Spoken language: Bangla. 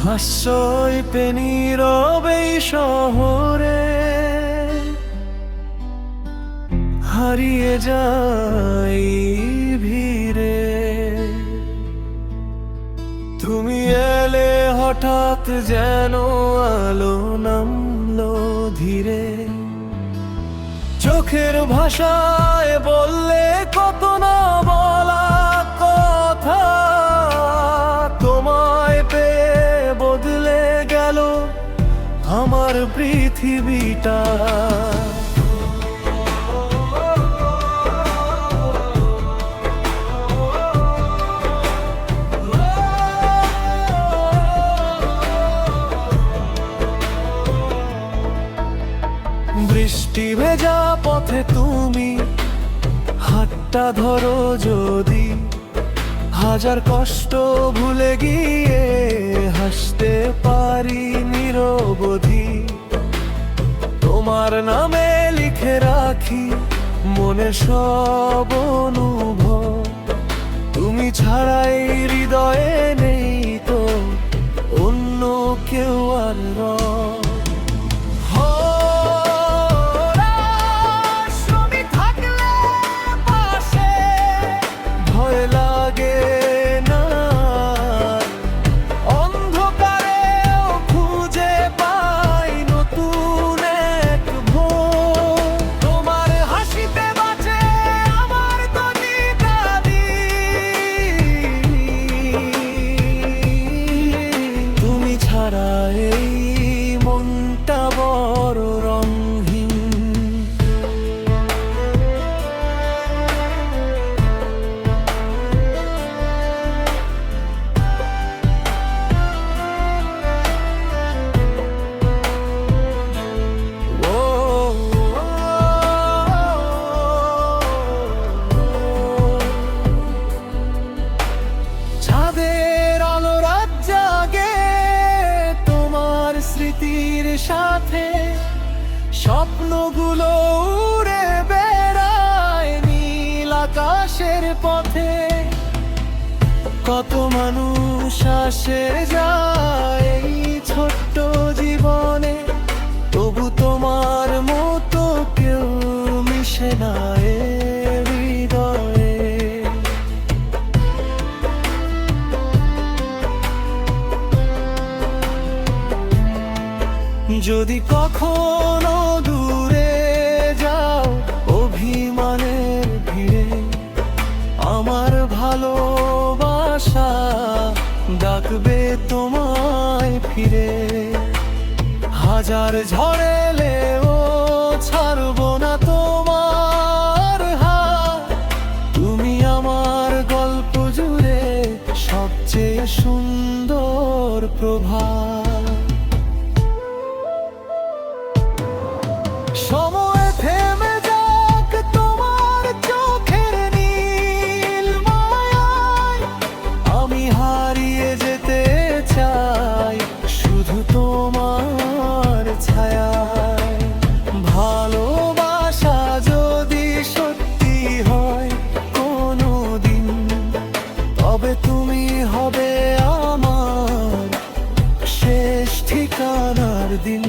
হাস্যই নীরবে শহরে হারিয়ে যাই ভিড়ে। তুমি এলে হঠাৎ যেন আলো নামলো ধীরে, চোখের ভাষায় বললে কত না বলা কথা। তোমায় পেয়ে বদলে গেল আমার পৃথিবীটা। বৃষ্টি ভেজা পথে তুমি হাতটা ধরো যদি, হাজার কষ্ট ভুলে গিয়ে হাসতে পারি নিরবধি। তোমার নামে লিখে রাখি মনে সব অনুভব, তুমি ছাড়াই হৃদয়ে নেই তো অন্য কেউ আর রয়। এই মনটা বড় রঙহীন। ছাদের আলো রাত জাগে স্মৃতির সাথে, স্বপ্নগুলো উড়ে বেড়ায় নীল আকাশের পথে। কত মানুষ আসে যায় এই ছোট্ট জীবনে, তবু তোমার মতো কেউ মিশে না এ হৃদয়ে। যদি কখনো দূরে যাও অভিমানের ভিড়ে, আমার ভালোবাসা ডাকবে তোমায় ফিরে। হাজার ঝড় এলেও ছাড়বো না তোমার হাত, তুমি আমার গল্প জুড়ে সবচেয়ে সুন্দর প্রভাত। সময় থেমে যাক তোমার চোখের নীল মায়ায়, আমি হারিয়ে যেতে চাই শুধু তোমার ছায়ায়। ভালোবাসা যদি সত্যি হয় কোনো দিন, তবে তুমি হবে আমার শেষ ঠিকানার দিন।